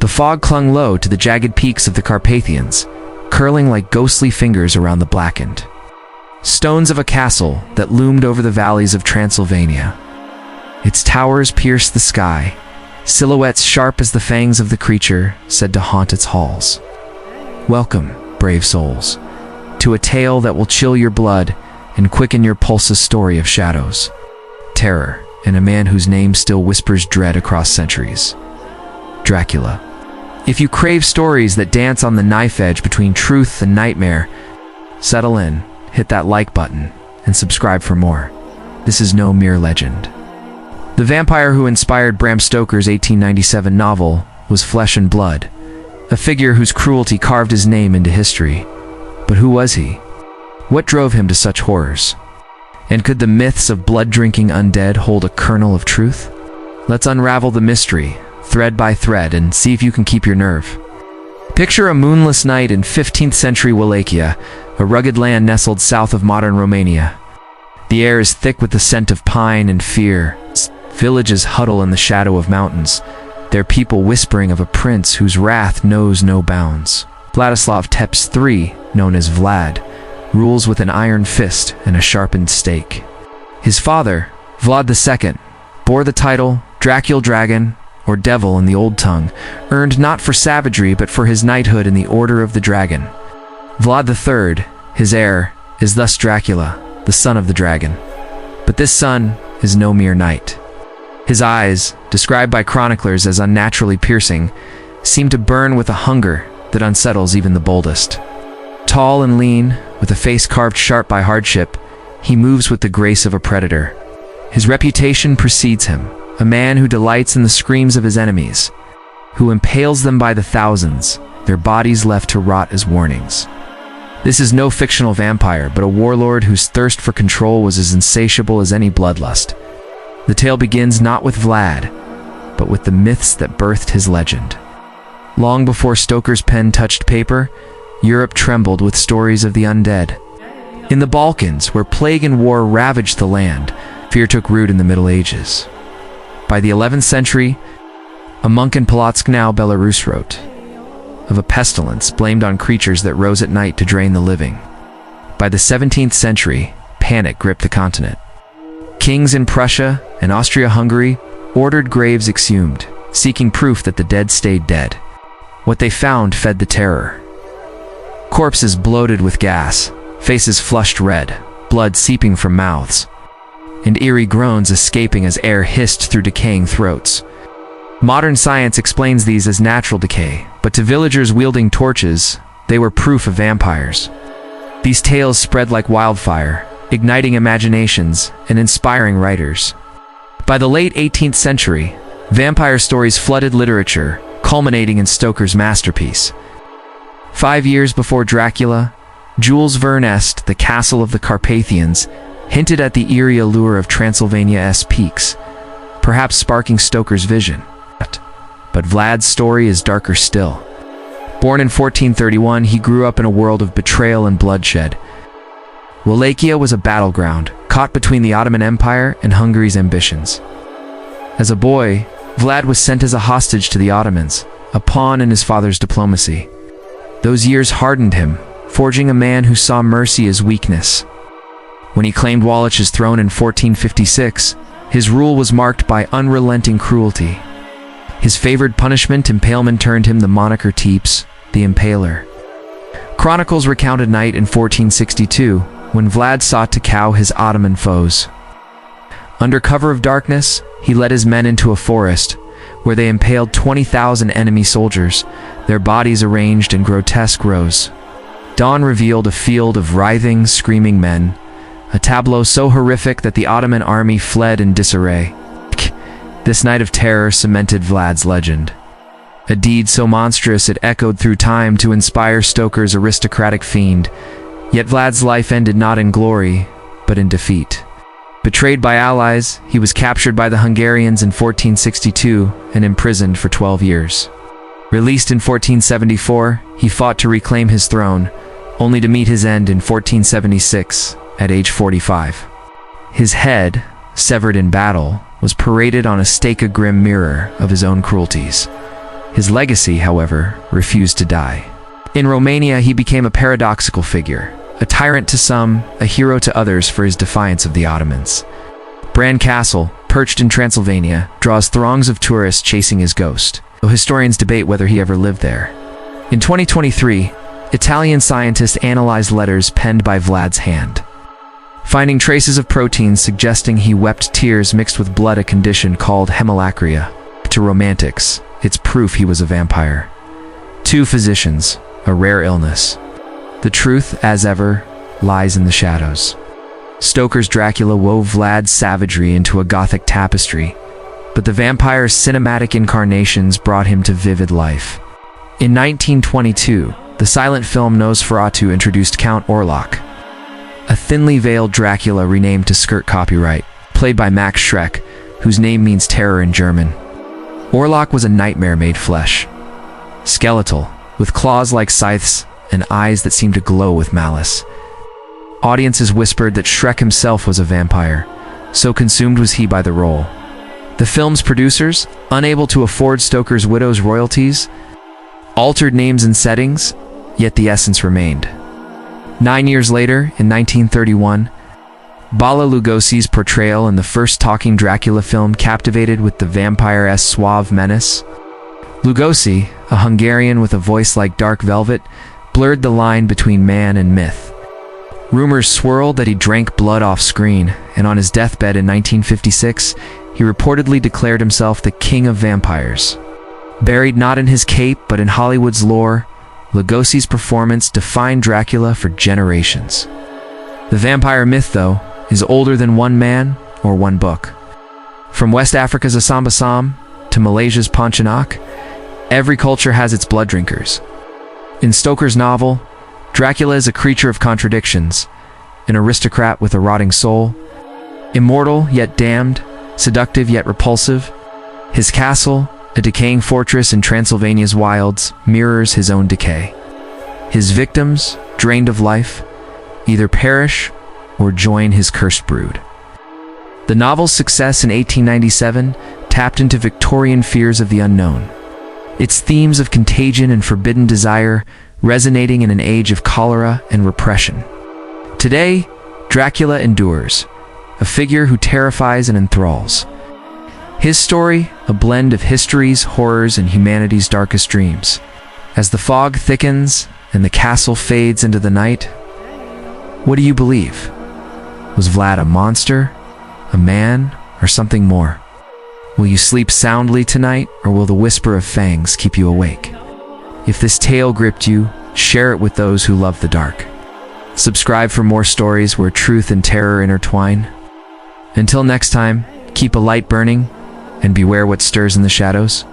The fog clung low to the jagged peaks of the Carpathians, curling like ghostly fingers around the blackened stones of a castle that loomed over the valleys of Transylvania. Its towers pierced the sky, silhouettes sharp as the fangs of the creature said to haunt its halls. Welcome, brave souls, to a tale that will chill your blood and quicken your pulse's story of shadows, terror, and a man whose name still whispers dread across centuries. Dracula. If you crave stories that dance on the knife edge between truth and nightmare, settle in, hit that like button, and subscribe for more. This is no mere legend. The vampire who inspired Bram Stoker's 1897 novel was flesh and blood, a figure whose cruelty carved his name into history. But who was he? What drove him to such horrors? And could the myths of blood-drinking undead hold a kernel of truth? Let's unravel the mystery, thread by thread, and see if you can keep your nerve. Picture a moonless night in 15th century Wallachia, a rugged land nestled south of modern Romania. The air is thick with the scent of pine and fear. Villages huddle in the shadow of mountains, their people whispering of a prince whose wrath knows no bounds. Vladislav Tepes III, known as Vlad, rules with an iron fist and a sharpened stake. His father, Vlad II, bore the title Dracula Dragon, or Devil in the Old Tongue, earned not for savagery but for his knighthood in the Order of the Dragon. Vlad III, his heir, is thus Dracula, the son of the dragon. But this son is no mere knight. His eyes, described by chroniclers as unnaturally piercing, seem to burn with a hunger that unsettles even the boldest. Tall and lean, with a face carved sharp by hardship, he moves with the grace of a predator. His reputation precedes him, a man who delights in the screams of his enemies, who impales them by the thousands, their bodies left to rot as warnings. This is no fictional vampire, but a warlord whose thirst for control was as insatiable as any bloodlust. The tale begins not with Vlad, but with the myths that birthed his legend. Long before Stoker's pen touched paper, Europe trembled with stories of the undead. In the Balkans, where plague and war ravaged the land, fear took root in the Middle Ages. By the 11th century, a monk in Polotsk, now Belarus, wrote of a pestilence blamed on creatures that rose at night to drain the living. By the 17th century, panic gripped the continent. Kings in Prussia and Austria-Hungary ordered graves exhumed, seeking proof that the dead stayed dead. What they found fed the terror. Corpses bloated with gas, faces flushed red, blood seeping from mouths, and eerie groans escaping as air hissed through decaying throats. Modern science explains these as natural decay, but to villagers wielding torches, they were proof of vampires. These tales spread like wildfire, igniting imaginations and inspiring writers. By the late 18th century, vampire stories flooded literature, culminating in Stoker's masterpiece. 5 years before Dracula, Jules Verne's The Castle of the Carpathians hinted at the eerie allure of Transylvania's peaks, perhaps sparking Stoker's vision. But Vlad's story is darker still. Born in 1431, he grew up in a world of betrayal and bloodshed. Wallachia was a battleground, caught between the Ottoman Empire and Hungary's ambitions. As a boy, Vlad was sent as a hostage to the Ottomans, a pawn in his father's diplomacy. Those years hardened him, forging a man who saw mercy as weakness. When he claimed Wallach's throne in 1456, his rule was marked by unrelenting cruelty. His favored punishment, impalement, earned him the moniker Tepes, the Impaler. Chronicles recount a night in 1462 when Vlad sought to cow his Ottoman foes. Under cover of darkness, he led his men into a forest where they impaled 20,000 enemy soldiers, their bodies arranged in grotesque rows. Dawn revealed a field of writhing, screaming men, a tableau so horrific that the Ottoman army fled in disarray. This night of terror cemented Vlad's legend. A deed so monstrous it echoed through time to inspire Stoker's aristocratic fiend. Yet Vlad's life ended not in glory, but in defeat. Betrayed by allies, he was captured by the Hungarians in 1462 and imprisoned for 12 years. Released in 1474, he fought to reclaim his throne, only to meet his end in 1476 at age 45. His head, severed in battle, was paraded on a stake, a grim mirror of his own cruelties. His legacy, however, refused to die. In Romania, he became a paradoxical figure, a tyrant to some, a hero to others for his defiance of the Ottomans. Bran Castle, perched in Transylvania, draws throngs of tourists chasing his ghost, though historians debate whether he ever lived there. In 2023, Italian scientists analyzed letters penned by Vlad's hand, finding traces of proteins suggesting he wept tears mixed with blood, a condition called hemolacria. To romantics, it's proof he was a vampire. To physicians, a rare illness. The truth, as ever, lies in the shadows. Stoker's Dracula wove Vlad's savagery into a gothic tapestry, but the vampire's cinematic incarnations brought him to vivid life. In 1922, the silent film Nosferatu introduced Count Orlok, a thinly veiled Dracula renamed to skirt copyright, played by Max Schreck, whose name means terror in German. Orlok was a nightmare made flesh, skeletal, with claws like scythes and eyes that seemed to glow with malice. Audiences whispered that Schreck himself was a vampire, so consumed was he by the role. The film's producers, unable to afford Stoker's widow's royalties, altered names and settings, yet the essence remained. 9 years later, in 1931, Bela Lugosi's portrayal in the first talking Dracula film captivated with the vampire's suave menace. Lugosi, a Hungarian with a voice like dark velvet, blurred the line between man and myth. Rumors swirled that he drank blood off screen, and on his deathbed in 1956, he reportedly declared himself the king of vampires. Buried not in his cape but in Hollywood's lore, Lugosi's performance defined Dracula for generations. The vampire myth, though, is older than one man or one book. From West Africa's Asambasam to Malaysia's Pontianak, every culture has its blood drinkers. In Stoker's novel, Dracula is a creature of contradictions, an aristocrat with a rotting soul, immortal yet damned, seductive yet repulsive. His castle, a decaying fortress in Transylvania's wilds, mirrors his own decay. His victims, drained of life, either perish or join his cursed brood. The novel's success in 1897 tapped into Victorian fears of the unknown, its themes of contagion and forbidden desire resonating in an age of cholera and repression. Today, Dracula endures, a figure who terrifies and enthralls. His story, a blend of history's horrors and humanity's darkest dreams. As the fog thickens and the castle fades into the night, what do you believe? Was Vlad a monster, a man, or something more? Will you sleep soundly tonight, or will the whisper of fangs keep you awake? If this tale gripped you, share it with those who love the dark. Subscribe for more stories where truth and terror intertwine. Until next time, keep a light burning and beware what stirs in the shadows.